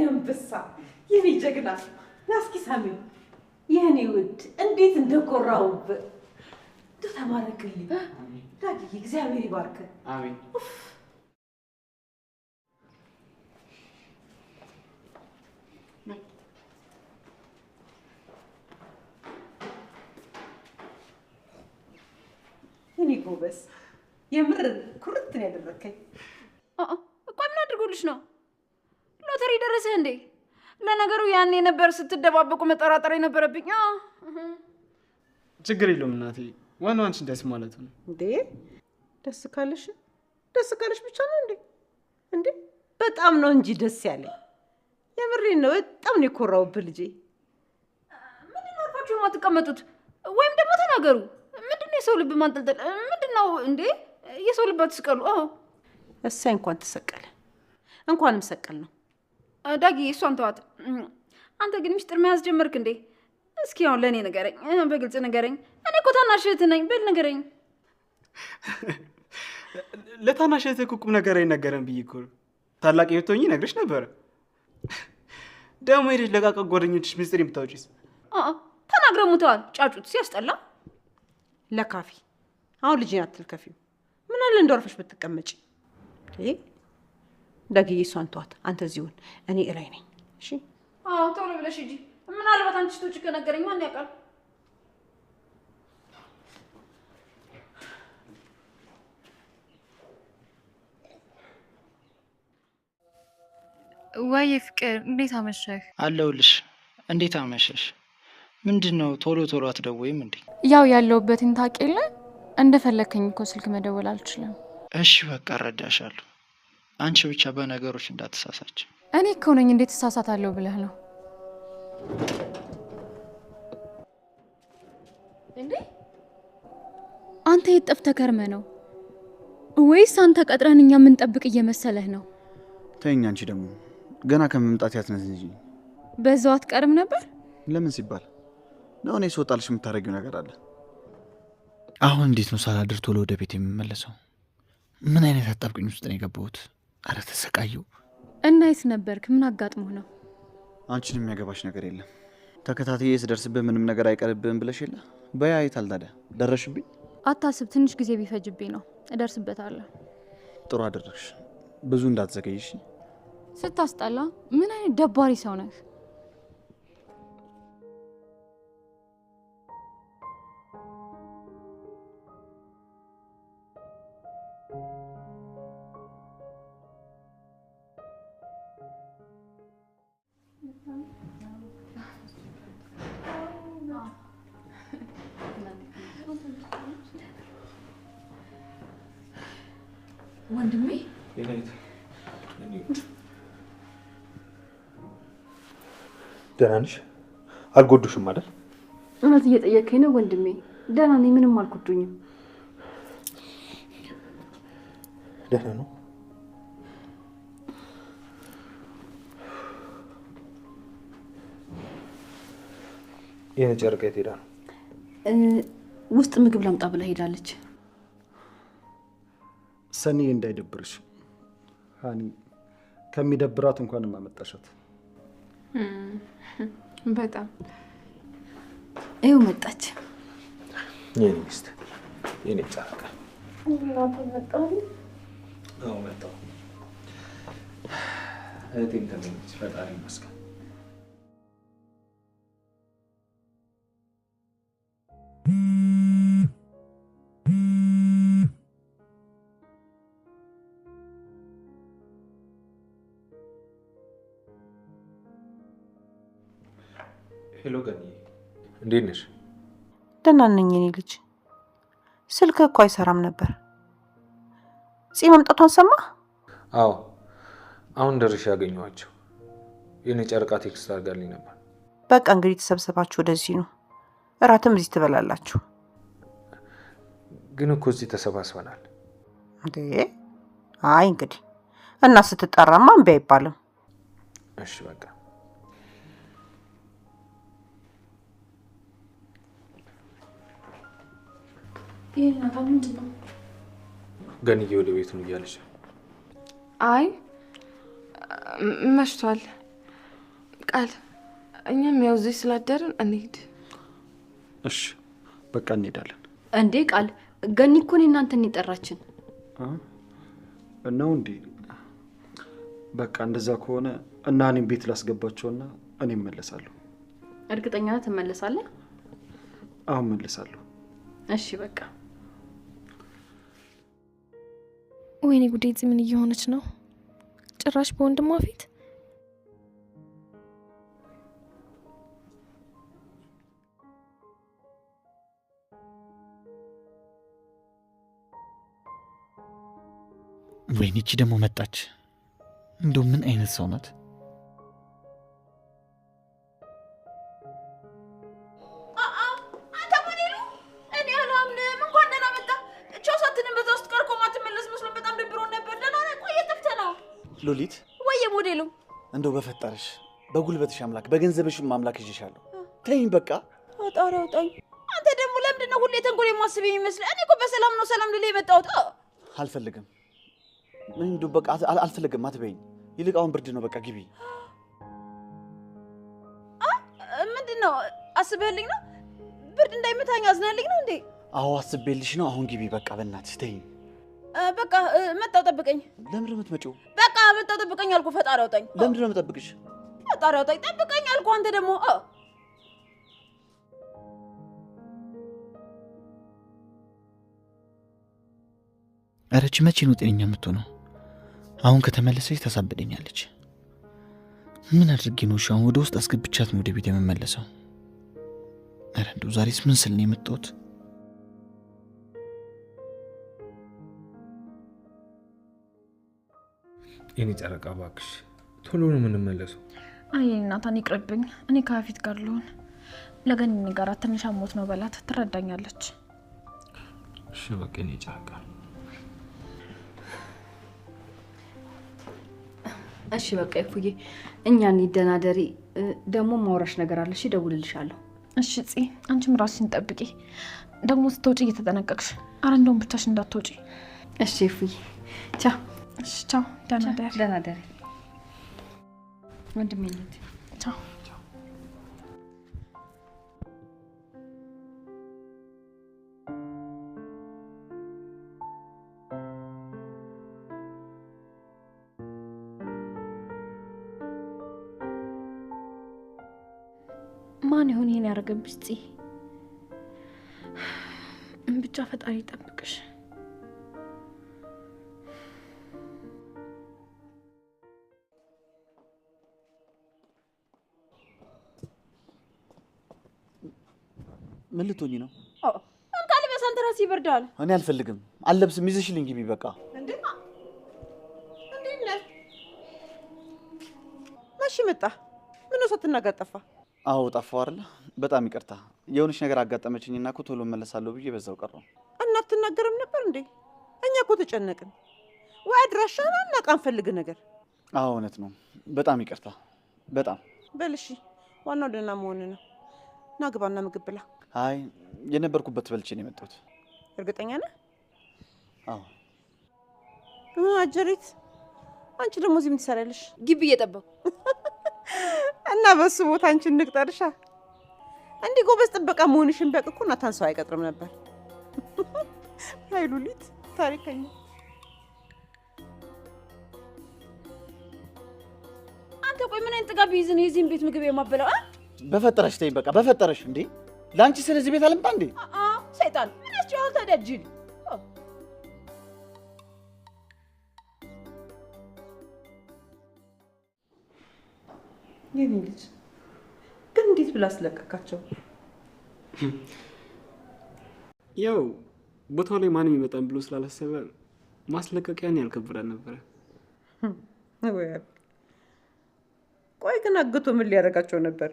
አንበሳ የኔ ጀግና ናስኪ ሳሚው የኔ ውድ እንዴት እንደኮራውብ ተባረክልኝ ዳጊ እግዚአብሔር ይባርክ አሜን የኔ ጎበስ የምር ኩርት ነው ያደረከኝ ቆይ ምን አድርጎልሽ ነው ሎተሪ ደረሰ እንዴ ለነገሩ ያኔ ነበር ስትደባበቁ መጠራጠር የነበረብኝ ችግር የለውም እናቴ ዋናው አንቺ ደስ ማለት ነው እንዴ ደስ ካለሽ ብቻ ነው እንዴ በጣም ነው እንጂ ደስ ያለኝ የምሬን ነው በጣም ነው የኮራውብህ ልጄ ምንድን ነው አርፋችሁ የማትቀመጡት ወይም ደግሞ ተናገሩ ምንድነው የሰው ልብ ማንጠልጠል ምንድነው እንዴ የሰው ልብ አትስቀሉ እሳይ እንኳን ተሰቀለ እንኳንም ሰቀል ነው ዳጊ እሷን ተዋት አንተ ግን ምስጢር መያዝ ጀመርክ እንዴ እስኪ አሁን ለኔ ንገረኝ በግልጽ ንገረኝ እኔ እኮ ታናሽ እህትህ ነኝ በል ንገረኝ ለታናሽ እህትህ ቁም ነገር አይነገረም ብዬ እኮ ታላቅ የምትሆኚ ነግረሽ ነበር ደግሞ ሄደሽ ለቃቃ ጓደኞችሽ ምስጢር የምታወጪስ ተናግረው ሙተዋል ጫጩት ሲያስጠላ ለካፊ አሁን ልጅን አትልከፊው ምን አለ እንደወርፈሽ ብትቀመጪ ዳጊ እሷን ተዋት አንተ እዚሁን እኔ እላይ ነኝ እሺ ቶሎ ብለሽ ሂጂ ምናልባት አንቺ ስትወጪ ከነገረኝ ማን ያውቃል ወይ ፍቅር እንዴት አመሸህ አለሁልሽ እንዴት አመሸሽ ምንድነው ቶሎ አትደውይም እንዴ ያው ያለውበትን ታውቂለ እንደፈለከኝ እኮ ስልክ መደወል አልችልም እሺ በቃ እረዳሻለሁ አንቺ ብቻ በነገሮች እንዳትሳሳች እኔ እኮ ነኝ እንዴት ተሳሳታለሁ ብለህ ነው እንዴ አንተ የጠፍተህ ከርመህ ነው ወይስ አንተ ቀጥረን እኛ ምን ጠብቅ እየመሰለህ ነው ተይኝ አንቺ ደግሞ ገና ከመምጣት ያትነዝንጂ በዛው አትቀርም ነበር ለምን ሲባል ነው እኔ ስወጣልሽ የምታረጊው ነገር አለ አሁን እንዴት ነው ሳላድር ቶሎ ወደ ቤት የምመለሰው ምን አይነት አጣብቂኝ ውስጥ ነው የገባሁት አረ ተሰቃየው እና የት ነበርክ ምን አጋጥሞህ ነው አንቺን የሚያገባሽ ነገር የለም ተከታትዬ ስደርስብህ ምንም ነገር አይቀርብህም ብለሽ የለ በያ አይታል ታዲያ ደረሽብኝ አታስብ ትንሽ ጊዜ ቢፈጅብኝ ነው እደርስበታለሁ ጥሩ አደረግሽ ብዙ እንዳትዘገይሽ ስታስጠላ ምን አይነት ደባሪ ሰው ነህ ወንድሜ ደህና ነሽ አልጎዱሽም አይደል እውነት እየጠየከኝ ነው ወንድሜ ደህና ነኝ ምንም አልጎዱኝም ደህና ነው የጨርቃ የት ሄዳ ነው ውስጥ ምግብ ላምጣ ብላ ሄዳለች ሰኒ እንዳይደብርሽ ሃኒ ከሚደብራት እንኳን ማመጣሻት በጣም ይኸው መጣች የኔ ሚስት የኔ ጨርቃ እናንተ መጣሁ መጣሁ እህቴን ተገኘች ፈጣሪ ይመስገን ሄሎ ገኒ እንዴት ነሽ ደህና ነኝ የኔ ልጅ ስልክ እኮ አይሰራም ነበር ፂ መምጣቷን ሰማ አዎ አሁን ደርሼ ያገኘኋቸው የኔ ጨርቃ ቴክስት አድርጋልኝ ነበር በቃ እንግዲህ ተሰብስባችሁ ወደዚህ ነው እራትም እዚህ ትበላላችሁ ግን እኮ እዚህ ተሰባስበናል እንዴ አይ እንግዲህ እና ስትጠራማ እምቢ አይባልም እሺ በቃ ይሄና ምንድነው ገንዬ ወደ ቤቱ ነው እያለች አይ መሽቷል ቃል እኛም ያው እዚህ ስላደርን እንሂድ። እሺ በቃ እንሄዳለን። እንዴ ቃል ገኒ እኮ እኔ እናንተን የጠራችን ነው እንዴ? በቃ እንደዛ ከሆነ እና እኔም ቤት ላስገባቸውና እኔ እመለሳለሁ። እርግጠኛ ነህ ትመለሳለህ? አሁን እመለሳለሁ። እሺ በቃ። ወይኔ ጉዴ፣ እዚህ ምን እየሆነች ነው? ጭራሽ በወንድሟ ፊት። ወይኔ እቺ ደግሞ መጣች። እንደው ምን አይነት ሰው ናት? አንተ ሞዴሉ እኔ አላምንም። እንኳን ደህና መጣ። ቻው ሳትንም በዛ ውስጥ ቀርቆ ማትመለስ መስሎን በጣም ደብሮን ነበር። ደህና ነህ? ቆይ ጠፍተህ ነው? ሎሊት ወይዬ ሞዴሉ፣ እንደው በፈጠረሽ በጉልበትሽ አምላክ በገንዘብሽም አምላክ ይዤሻለሁ። ተይኝ በቃ። አውጣራ አውጣኝ። አንተ ደግሞ ለምንድን ነው ሁሌ ተንኮል የማስብ የሚመስልህ? እኔ እኮ በሰላም ነው ሰላም ልልህ የመጣሁት። አልፈልግም። እንደው በቃ አልፈልግም አትበይኝ። ይልቅ አሁን ብርድ ነው። በቃ ግቢ። ምንድን ነው አስበህልኝ ነው? ብርድ እንዳይመታኝ አዝናልኝ ነው እንዴ? አዎ አስቤልሽ ነው። አሁን ግቢ በቃ በእናትሽ ተይኝ። በቃ መጣሁ፣ ጠብቀኝ። ለምንድን ነው የምትመጪው? በቃ መጣሁ፣ ጠብቀኝ አልኩህ። ፈጣሪ አውጣኝ። ለምንድን ነው የምጠብቅሽ? ፈጣሪ አውጣኝ፣ ጠብቀኝ አልኩህ። አንተ ደግሞ ኧረ ይህች መቼ ነው ጤነኛ የምትሆነው? አሁን ከተመለሰች ታሳብደኛለች። ምን አድርጌ ነው እሺ አሁን ወደ ውስጥ አስገብቻት ነው ወደ ቤት የምመለሰው? ኧረ እንደው ዛሬስ ምን ስል ነው የመጣሁት? የኔ ጨረቃ እባክሽ ቶሎ ነው የምንመለሰው። አይ እናታን ይቅርብኝ። እኔ ከፊት ጋር ልሆን። ለገኒ ንገራት፣ ትንሽ አሞት ነው በላት፣ ትረዳኛለች። እሺ በቃ የኔ ጨረቃ። እሺ በቃ ይፉዬ፣ እኛን ይደናደሪ። ደግሞ ማውራሽ ነገር አለ። እሺ እደውልልሻለሁ። እሺ ጽ አንቺም ራስሽን ጠብቂ። ደግሞ ስትወጪ እየተጠነቀቅሽ። አረ እንደውም ብቻሽ እንዳትወጪ። እሺ ይፉዬ፣ ቻው። እሺ ቻው። ደህና ደሪ። ደህና ደሪ ወንድሜ። ቻው። ማን ይሆን ይሄን ያደረገብሽ? ጽ ብቻ ፈጣሪ ይጠብቅሽ። ምን ልትሆኚ ነው? ካልበስ አንተ ራስህ ይበርዳል። እኔ አልፈልግም። አልለብስም። ይዘሽልኝ ግቢ በቃ። እንዴት ነህ? መቼ መጣ? ምነው ሳትናገር ጠፋ? አዎ ጠፋሁ አይደለ? በጣም ይቅርታ። የሆነች ነገር አጋጠመችኝና እኮ ቶሎ እመለሳለሁ ብዬ በዛው ቀረሁ። እና አትናገርም ነበር እንዴ? እኛ እኮ ተጨነቅን። ወይ አድራሻህን አናውቅ አንፈልግ ነገር። አዎ እውነት ነው። በጣም ይቅርታ። በጣም በል እሺ፣ ዋናው ደህና መሆን ነው። ና ግባና ምግብ ብላ። አይ የነበርኩበት በልቼ ነው የመጣሁት። እርግጠኛ ነህ? አዎ። አጀሪት፣ አንቺ ደግሞ እዚህ ምን ትሰሪያለሽ? ግቢ እየጠበኩ እና በሱ ቦታ አንቺን እንቅጠርሻ? እንዲህ ጎበዝ ጥበቃ መሆንሽን ቢያውቅ እኮ ናታን ሰው አይቀጥርም ነበር። ሉሊት ታሪከኛ። አንተ ቆይ ምን አይነት ጥጋብ ይዝን የዚህን ቤት ምግብ የማበላው? በፈጠረሽ ተይኝ በቃ በፈጠረሽ። እንዴ ለአንቺ ስለዚህ ቤት አልመጣ እንዴ? ሰይጣን ምን ያስጨዋል ታዲያ? ጅል የኔ ልጅ ግን እንዴት ብላ አስለቀቃቸው? ያው ቦታው ላይ ማንም ይመጣን ብሎ ስላላሰበ ማስለቀቂያን ያልከብዳል ነበረ። ቆይ ግን አግቶ ምን ሊያደርጋቸው ነበር?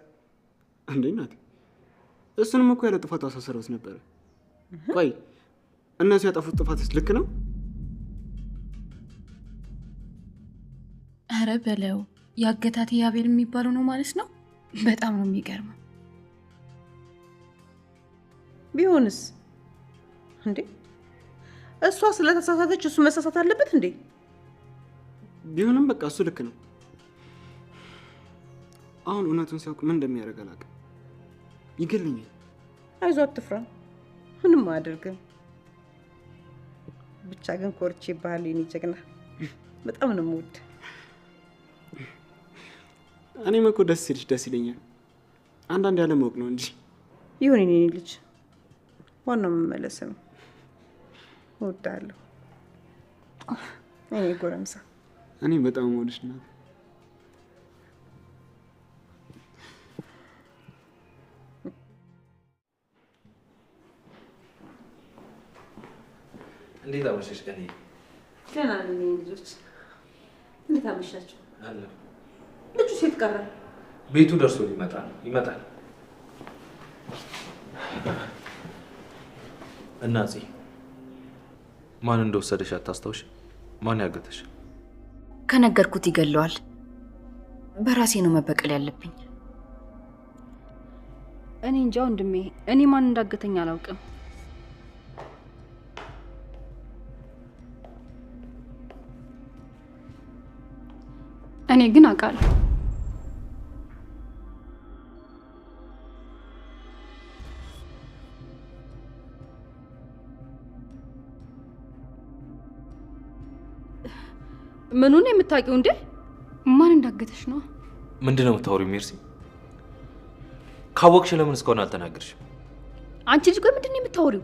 እንዴ ናት፣ እሱንም እኮ ያለ ጥፋቱ አሳሰረውት ነበረ። ቆይ እነሱ ያጠፉት ጥፋትስ ልክ ነው? ኧረ በለው፣ ያገታት ያቤል የሚባለው ነው ማለት ነው። በጣም ነው የሚገርመው። ቢሆንስ እንዴ? እሷ ስለተሳሳተች እሱ መሳሳት አለበት እንዴ? ቢሆንም በቃ እሱ ልክ ነው። አሁን እውነቱን ሲያውቅ ምን እንደሚያደርግ አላውቅም። ይገለኛል። አይዞህ አትፍራ፣ ምንም አያደርግም። ብቻ ግን ኮርቼ ባህል የኔ ጀግና በጣም ነው የምወድ። እኔም እኮ ደስ ሲልሽ ደስ ይለኛል። አንዳንድ ያለ ማወቅ ነው እንጂ። ይሁን የኔ ልጅ፣ ዋናው መመለስ ነው። እወዳለሁ እኔ ጎረምሳ። እኔ በጣም ወድሽ ናት። እንዴት አመሸሽ ቀኔ? ደህና ነኝ ልጆች። እንዴት አመሻችሁ? አለ ልጁ ሴት ቀረ። ቤቱ ደርሶ ይመጣል። እናጺ ማን እንደወሰደሽ አታስታውሽ? ማን ያገተሽ? ከነገርኩት ይገለዋል። በራሴ ነው መበቀል ያለብኝ። እኔ እንጃ ወንድሜ፣ እኔ ማን እንዳገተኝ አላውቅም። እኔ ግን አውቃለሁ። ምኑን የምታውቂው እንዴ? ማን እንዳገተሽ ነው? ምንድነው የምታወሪው ሜርሲ? ካወቅሽ ለምን እስካሁን አልተናገርሽም? አንቺ ልጅ ቆይ፣ ምንድን ነው የምታወሪው?